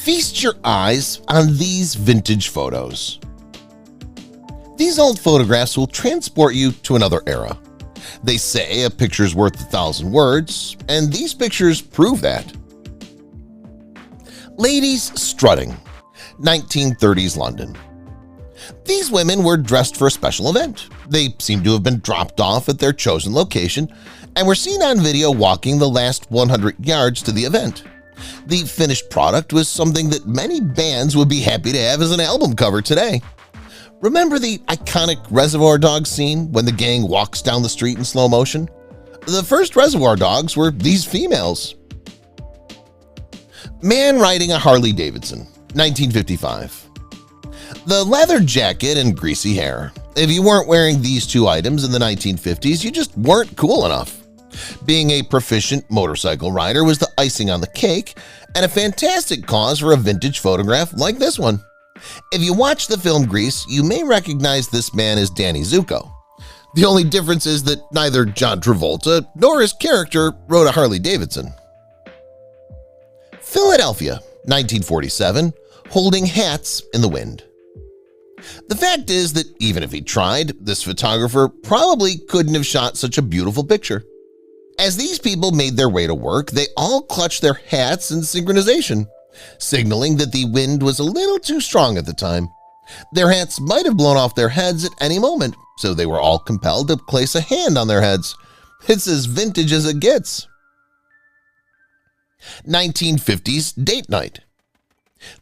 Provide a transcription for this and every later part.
Feast your eyes on these vintage photos. These old photographs will transport you to another era. They say a picture's worth 1,000 words, and these pictures prove that. Ladies strutting, 1930s London. These women were dressed for a special event. They seemed to have been dropped off at their chosen location and were seen on video walking the last 100 yards to the event. The finished product was something that many bands would be happy to have as an album cover today. Remember the iconic Reservoir Dogs scene when the gang walks down the street in slow motion? The first Reservoir Dogs were these females. Man riding a Harley Davidson, 1955. The leather jacket and greasy hair. If you weren't wearing these two items in the 1950s, you just weren't cool enough. Being a proficient motorcycle rider was the icing on the cake and a fantastic cause for a vintage photograph like this one. If you watch the film Grease, you may recognize this man as Danny Zuko. The only difference is that neither John Travolta nor his character rode a Harley Davidson. Philadelphia, 1947, holding hats in the wind. The fact is that even if he tried, this photographer probably couldn't have shot such a beautiful picture. As these people made their way to work, they all clutched their hats in synchronization, signaling that the wind was a little too strong at the time. Their hats might have blown off their heads at any moment, so they were all compelled to place a hand on their heads. It's as vintage as it gets. 1950s date night.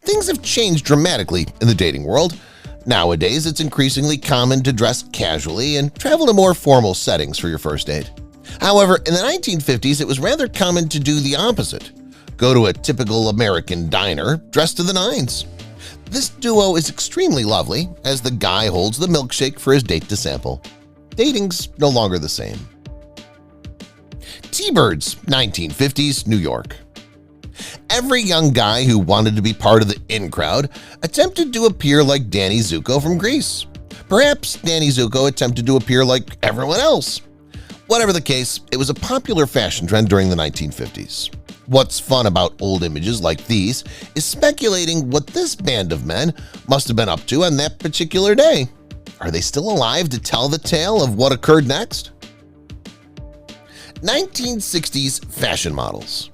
Things have changed dramatically in the dating world. Nowadays, it's increasingly common to dress casually and travel to more formal settings for your first date. However, in the 1950s, it was rather common to do the opposite. Go to a typical American diner dressed to the nines. This duo is extremely lovely as the guy holds the milkshake for his date to sample. Dating's no longer the same. T-Birds, 1950s, New York. Every young guy who wanted to be part of the in crowd attempted to appear like Danny Zuko from Grease. Perhaps Danny Zuko attempted to appear like everyone else. Whatever the case, it was a popular fashion trend during the 1950s. What's fun about old images like these is speculating what this band of men must have been up to on that particular day. Are they still alive to tell the tale of what occurred next? 1960s fashion models.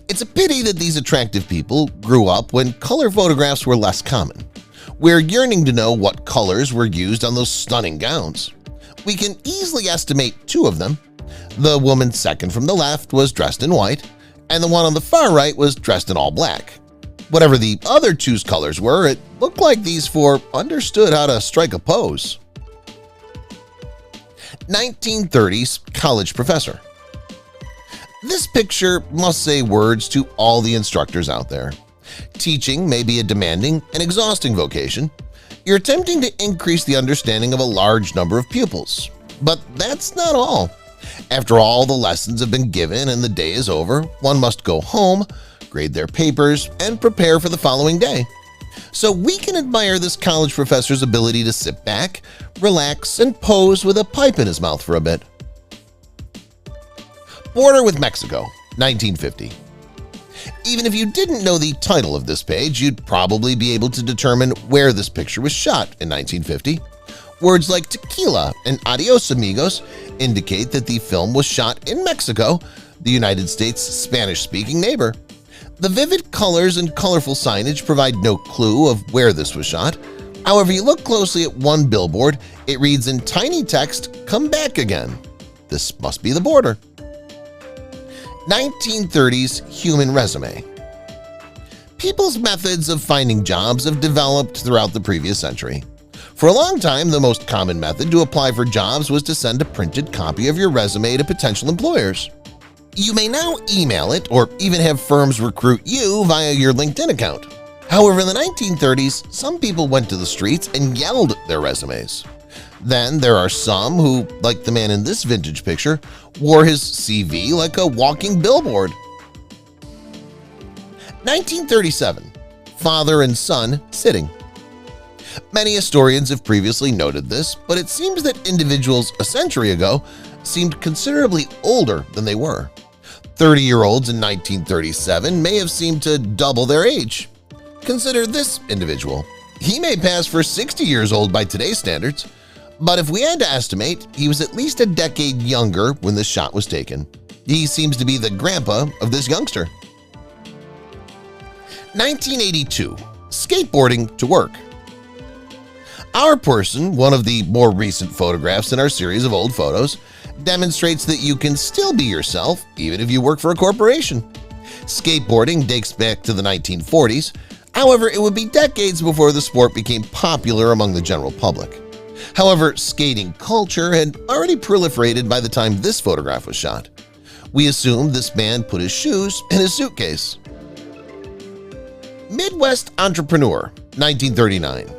It's a pity that these attractive people grew up when color photographs were less common. We're yearning to know what colors were used on those stunning gowns. We can easily estimate two of them. The woman second from the left was dressed in white, and the one on the far right was dressed in all black. Whatever the other two's colors were, it looked like these four understood how to strike a pose. 1930s college professor. This picture must say words to all the instructors out there. Teaching may be a demanding and exhausting vocation. You're attempting to increase the understanding of a large number of pupils. But that's not all. After all the lessons have been given and the day is over, one must go home, grade their papers, and prepare for the following day. So we can admire this college professor's ability to sit back, relax, and pose with a pipe in his mouth for a bit. Border with Mexico, 1950. Even if you didn't know the title of this page, you'd probably be able to determine where this picture was shot in 1950. Words like tequila and adios amigos indicate that the film was shot in Mexico, the United States' Spanish-speaking neighbor. The vivid colors and colorful signage provide no clue of where this was shot. However, you look closely at one billboard, it reads in tiny text, "Come back again." This must be the border. 1930s human resume. People's methods of finding jobs have developed throughout the previous century. For a long time, the most common method to apply for jobs was to send a printed copy of your resume to potential employers. You may now email it or even have firms recruit you via your LinkedIn account. However, in the 1930s, some people went to the streets and yelled their resumes. Then there are some who, like the man in this vintage picture, wore his CV like a walking billboard. 1937, father and son sitting. Many historians have previously noted this, but it seems that individuals a century ago seemed considerably older than they were. 30-year-olds in 1937 may have seemed to double their age. Consider this individual. He may pass for 60 years old by today's standards, but if we had to estimate, he was at least a decade younger when this shot was taken. He seems to be the grandpa of this youngster. 1982. Skateboarding to work. Our person, one of the more recent photographs in our series of old photos, demonstrates that you can still be yourself even if you work for a corporation. Skateboarding dates back to the 1940s. However, it would be decades before the sport became popular among the general public. However, skating culture had already proliferated by the time this photograph was shot. We assume this man put his shoes in his suitcase. Midwest entrepreneur, 1939.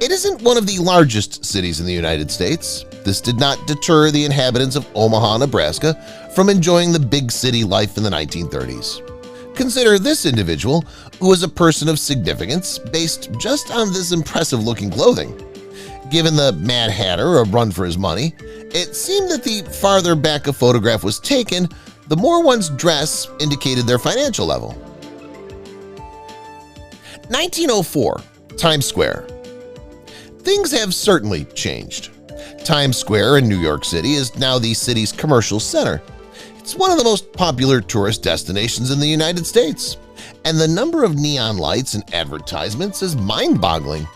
It isn't one of the largest cities in the United States. This did not deter the inhabitants of Omaha, Nebraska from enjoying the big city life in the 1930s. Consider this individual, who was a person of significance based just on this impressive-looking clothing. Given the Mad Hatter a run for his money, it seemed that the farther back a photograph was taken, the more one's dress indicated their financial level. 1904. Times Square. Things have certainly changed. Times Square in New York City is now the city's commercial center. It's one of the most popular tourist destinations in the United States, and the number of neon lights and advertisements is mind-boggling.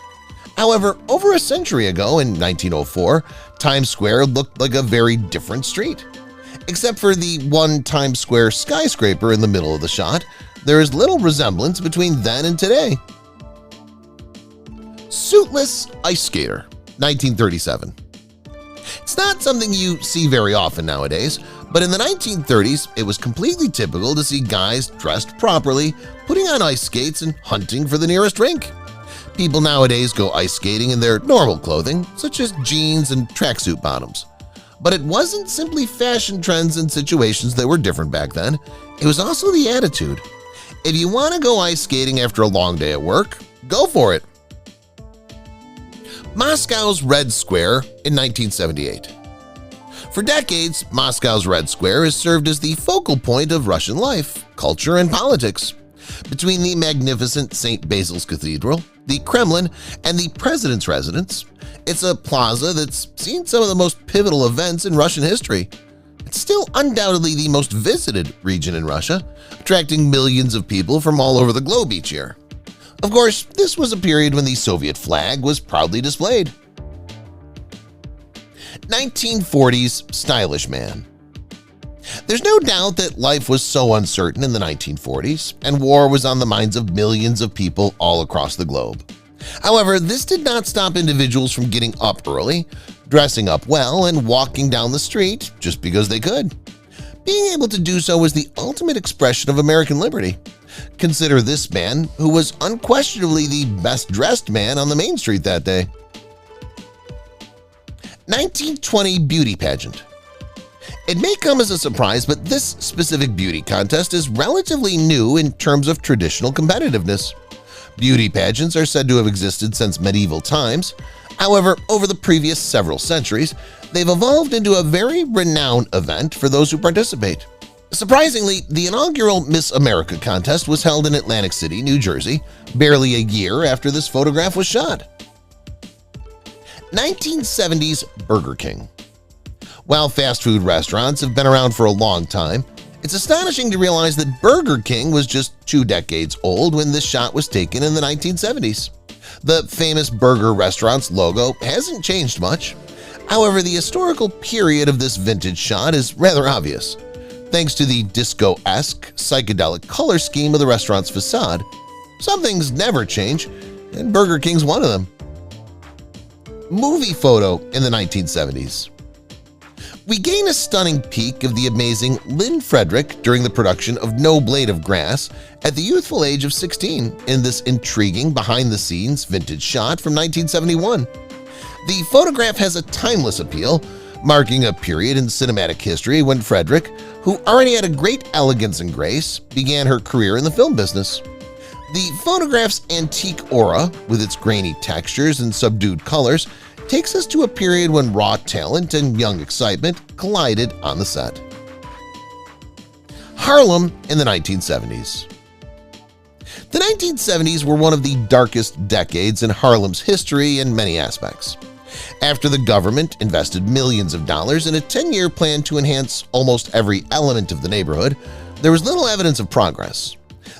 However, over a century ago in 1904, Times Square looked like a very different street. Except for the one Times Square skyscraper in the middle of the shot, there is little resemblance between then and today. Suitless Ice Skater, 1937. It's not something you see very often nowadays, but in the 1930s, it was completely typical to see guys dressed properly, putting on ice skates and hunting for the nearest rink. People nowadays go ice skating in their normal clothing, such as jeans and tracksuit bottoms. But it wasn't simply fashion trends and situations that were different back then, it was also the attitude. If you want to go ice skating after a long day at work, go for it. Moscow's Red Square in 1978. For decades, Moscow's Red Square has served as the focal point of Russian life, culture, and politics. Between the magnificent St. Basil's Cathedral, the Kremlin, and the President's residence, it's a plaza that's seen some of the most pivotal events in Russian history. It's still undoubtedly the most visited region in Russia, attracting millions of people from all over the globe each year. Of course, this was a period when the Soviet flag was proudly displayed. 1940s stylish man. There's no doubt that life was so uncertain in the 1940s, and war was on the minds of millions of people all across the globe. However, this did not stop individuals from getting up early, dressing up well, and walking down the street just because they could. Being able to do so was the ultimate expression of American liberty. Consider this man, who was unquestionably the best-dressed man on the main street that day. 1920 Beauty Pageant. It may come as a surprise, but this specific beauty contest is relatively new in terms of traditional competitiveness. Beauty pageants are said to have existed since medieval times. However, over the previous several centuries, they've evolved into a very renowned event for those who participate. Surprisingly, the inaugural Miss America contest was held in Atlantic City, New Jersey, barely a year after this photograph was shot. 1970s Burger King. While fast food restaurants have been around for a long time, it's astonishing to realize that Burger King was just 2 decades old when this shot was taken in the 1970s. The famous burger restaurant's logo hasn't changed much. However, the historical period of this vintage shot is rather obvious. Thanks to the disco-esque, psychedelic color scheme of the restaurant's facade, some things never change, and Burger King's one of them. Movie photo in the 1970s. We gain a stunning peek of the amazing Lynn Frederick during the production of No Blade of Grass at the youthful age of 16 in this intriguing behind-the-scenes vintage shot from 1971. The photograph has a timeless appeal, marking a period in cinematic history when Frederick, who already had a great elegance and grace, began her career in the film business. The photograph's antique aura, with its grainy textures and subdued colors, takes us to a period when raw talent and young excitement collided on the set. Harlem in the 1970s. The 1970s were one of the darkest decades in Harlem's history in many aspects. After the government invested millions of dollars in a 10-year plan to enhance almost every element of the neighborhood, there was little evidence of progress.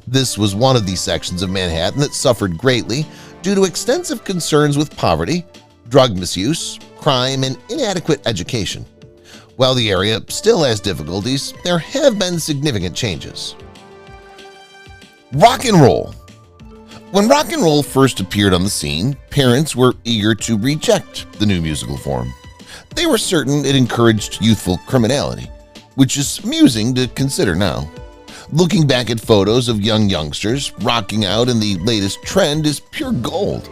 This was one of these sections of Manhattan that suffered greatly due to extensive concerns with poverty, drug misuse, crime, and inadequate education. While the area still has difficulties, there have been significant changes. Rock and roll. When rock and roll first appeared on the scene, parents were eager to reject the new musical form. They were certain it encouraged youthful criminality, which is amusing to consider now. Looking back at photos of youngsters rocking out in the latest trend is pure gold.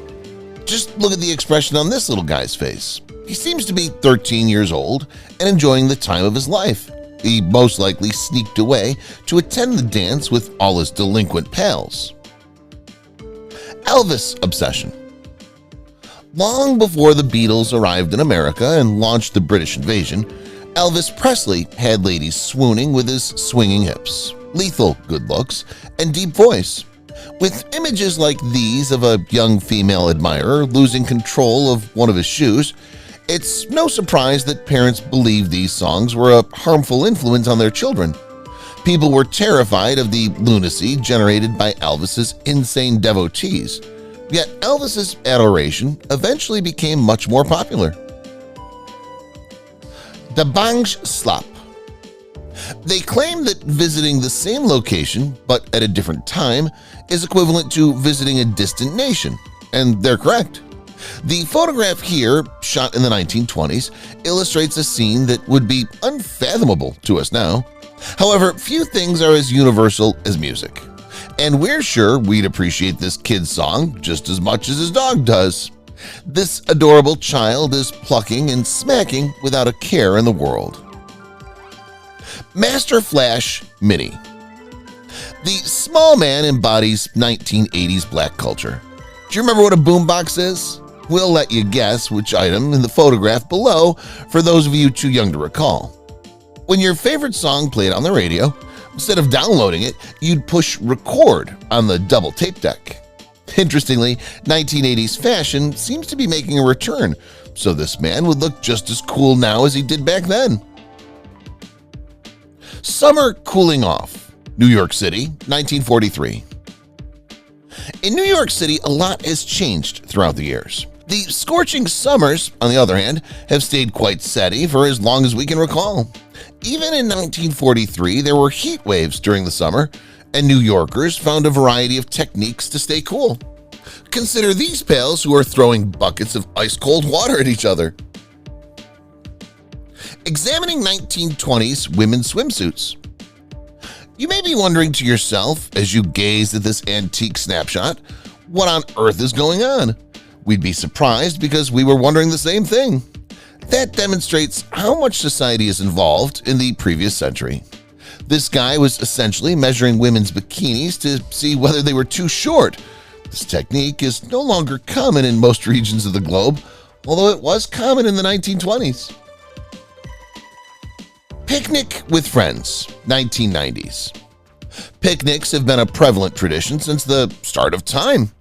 Just look at the expression on this little guy's face. He seems to be 13 years old and enjoying the time of his life. He most likely sneaked away to attend the dance with all his delinquent pals. Elvis Obsession. Long before the Beatles arrived in America and launched the British invasion, Elvis Presley had ladies swooning with his swinging hips, lethal good looks, and deep voice. With images like these of a young female admirer losing control of one of his shoes, it's no surprise that parents believed these songs were a harmful influence on their children. People were terrified of the lunacy generated by Elvis's insane devotees, yet Elvis's adoration eventually became much more popular. The Bange Slap. They claim that visiting the same location, but at a different time, is equivalent to visiting a distant nation, and they're correct. The photograph here, shot in the 1920s, illustrates a scene that would be unfathomable to us now. However, few things are as universal as music, and we're sure we'd appreciate this kid's song just as much as his dog does. This adorable child is plucking and smacking without a care in the world. Master Flash Mini. The small man embodies 1980s black culture. Do you remember what a boombox is? We'll let you guess which item in the photograph below for those of you too young to recall. When your favorite song played on the radio, instead of downloading it, you'd push record on the double tape deck. Interestingly, 1980s fashion seems to be making a return, so this man would look just as cool now as he did back then. Summer cooling off. New York City, 1943. In New York City, a lot has changed throughout the years. The scorching summers, on the other hand, have stayed quite steady for as long as we can recall. Even in 1943, there were heat waves during the summer, and New Yorkers found a variety of techniques to stay cool. Consider these pals who are throwing buckets of ice-cold water at each other. Examining 1920s women's swimsuits. You may be wondering to yourself, as you gaze at this antique snapshot, what on earth is going on? We'd be surprised because we were wondering the same thing. That demonstrates how much society is involved in the previous century. This guy was essentially measuring women's bikinis to see whether they were too short. This technique is no longer common in most regions of the globe, although it was common in the 1920s. Picnic with friends, 1990s. Picnics have been a prevalent tradition since the start of time.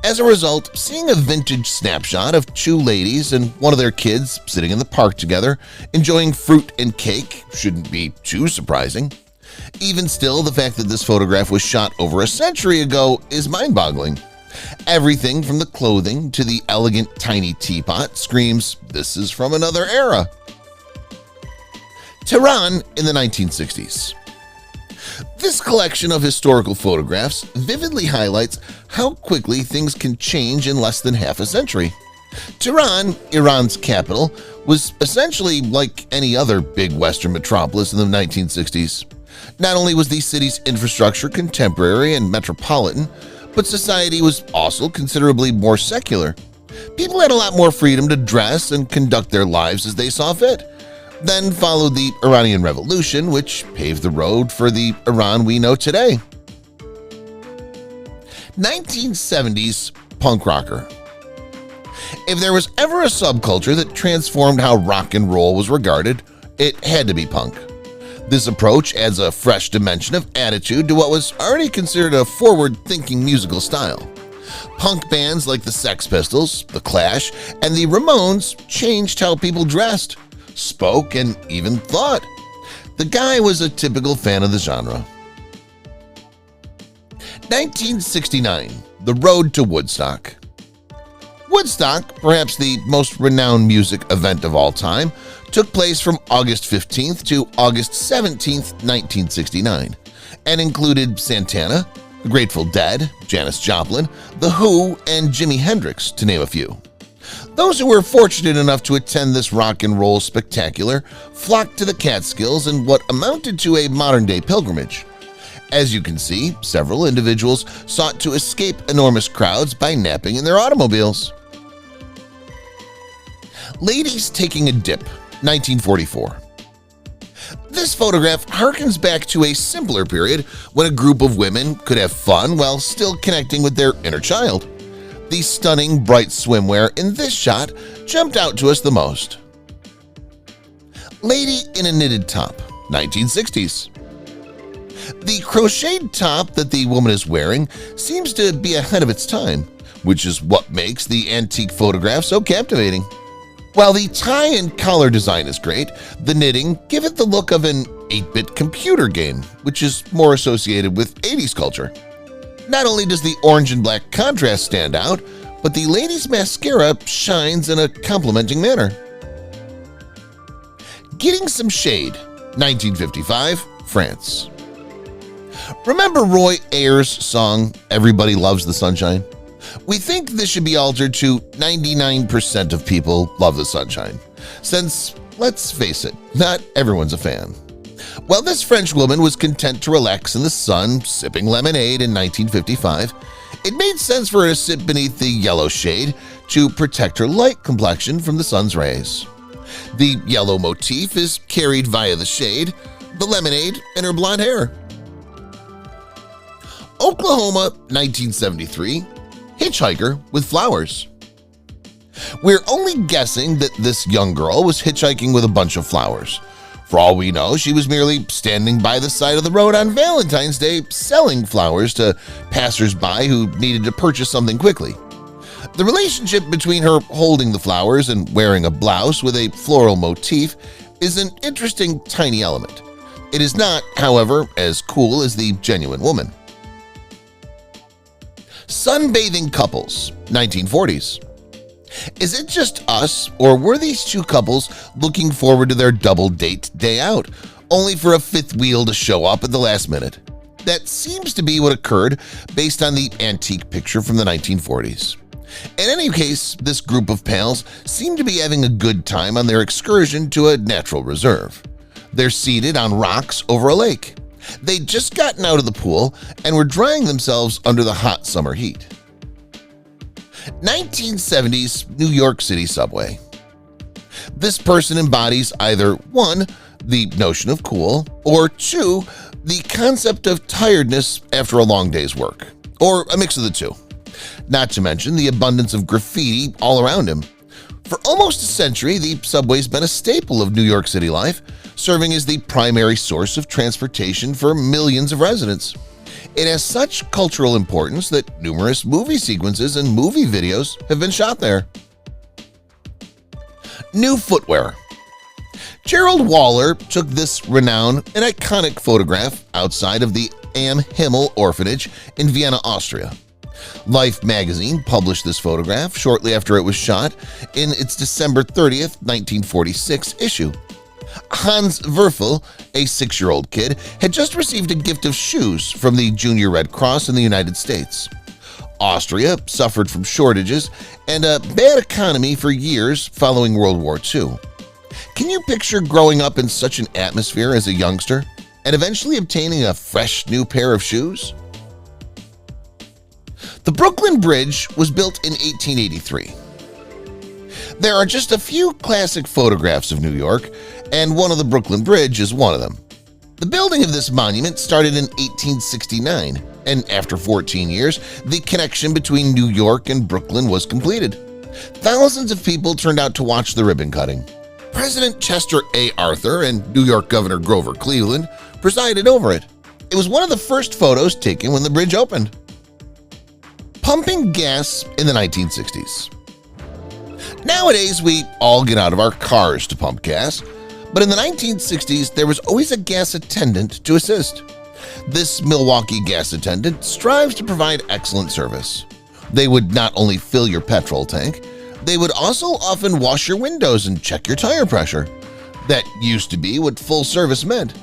As a result, seeing a vintage snapshot of two ladies and one of their kids sitting in the park together, enjoying fruit and cake, shouldn't be too surprising. Even still, the fact that this photograph was shot over a century ago is mind-boggling. Everything from the clothing to the elegant tiny teapot screams, this is from another era. Tehran in the 1960s. This collection of historical photographs vividly highlights how quickly things can change in less than half a century. Tehran, Iran's capital, was essentially like any other big Western metropolis in the 1960s. Not only was the city's infrastructure contemporary and metropolitan, but society was also considerably more secular. People had a lot more freedom to dress and conduct their lives as they saw fit. Then followed the Iranian Revolution, which paved the road for the Iran we know today. 1970s punk rocker. If there was ever a subculture that transformed how rock and roll was regarded, it had to be punk. This approach adds a fresh dimension of attitude to what was already considered a forward-thinking musical style. Punk bands like the Sex Pistols, the Clash, and the Ramones changed how people dressed, spoke, and even thought. The guy was a typical fan of the genre. 1969, the road to Woodstock. Woodstock, perhaps the most renowned music event of all time, took place from August 15th to August 17th, 1969, and included Santana, the Grateful Dead, Janis Joplin, The Who, and Jimi Hendrix, to name a few. Those who were fortunate enough to attend this rock and roll spectacular flocked to the Catskills in what amounted to a modern-day pilgrimage. As you can see, several individuals sought to escape enormous crowds by napping in their automobiles. Ladies taking a dip, 1944. This photograph harkens back to a simpler period when a group of women could have fun while still connecting with their inner child. The stunning, bright swimwear in this shot jumped out to us the most. Lady in a knitted top, 1960s. The crocheted top that the woman is wearing seems to be ahead of its time, which is what makes the antique photograph so captivating. While the tie and collar design is great, the knitting give it the look of an 8-bit computer game, which is more associated with 80s culture. Not only does the orange and black contrast stand out, but the lady's mascara shines in a complimenting manner. Getting some shade, 1955, France. Remember Roy Ayers' song, Everybody Loves the Sunshine? We think this should be altered to 99% of people love the sunshine, since, let's face it, not everyone's a fan. Well, this French woman was content to relax in the sun, sipping lemonade in 1955. It made sense for her to sit beneath the yellow shade to protect her light complexion from the sun's rays. The yellow motif is carried via the shade, the lemonade, and her blonde hair. Oklahoma, 1973. Hitchhiker with flowers. We're only guessing that this young girl was hitchhiking with a bunch of flowers. For all we know, she was merely standing by the side of the road on Valentine's Day selling flowers to passers-by who needed to purchase something quickly. The relationship between her holding the flowers and wearing a blouse with a floral motif is an interesting tiny element. It is not, however, as cool as the genuine woman. Sunbathing couples, 1940s. Is it just us, or were these two couples looking forward to their double date day out, only for a fifth wheel to show up at the last minute? That seems to be what occurred based on the antique picture from the 1940s. In any case, this group of pals seemed to be having a good time on their excursion to a natural reserve. They're seated on rocks over a lake. They'd just gotten out of the pool and were drying themselves under the hot summer heat. 1970s New York City Subway. This person embodies either 1, the notion of cool, or 2, the concept of tiredness after a long day's work, or a mix of the two. Not to mention the abundance of graffiti all around him. For almost a century, the subway's been a staple of New York City life, serving as the primary source of transportation for millions of residents. It has such cultural importance that numerous movie sequences and movie videos have been shot there. New footwear. Gerald Waller took this renowned and iconic photograph outside of the Am Himmel Orphanage in Vienna, Austria. Life magazine published this photograph shortly after it was shot in its December 30th, 1946 issue. Hans Werfel, a 6-year-old kid, had just received a gift of shoes from the Junior Red Cross in the United States. Austria suffered from shortages and a bad economy for years following World War II. Can you picture growing up in such an atmosphere as a youngster and eventually obtaining a fresh new pair of shoes? The Brooklyn Bridge was built in 1883. There are just a few classic photographs of New York, and one of the Brooklyn Bridge is one of them. The building of this monument started in 1869, and after 14 years, the connection between New York and Brooklyn was completed. Thousands of people turned out to watch the ribbon cutting. President Chester A. Arthur and New York Governor Grover Cleveland presided over it. It was one of the first photos taken when the bridge opened. Pumping gas in the 1960s. Nowadays, we all get out of our cars to pump gas, but in the 1960s, there was always a gas attendant to assist. This Milwaukee gas attendant strives to provide excellent service. They would not only fill your petrol tank, they would also often wash your windows and check your tire pressure. That used to be what full service meant.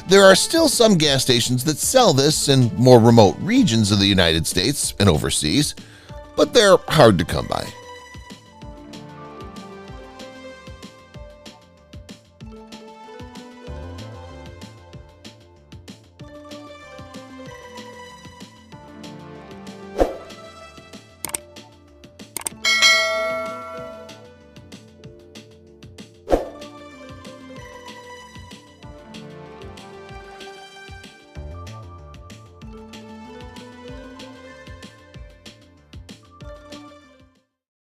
There are still some gas stations that sell this in more remote regions of the United States and overseas, but they're hard to come by.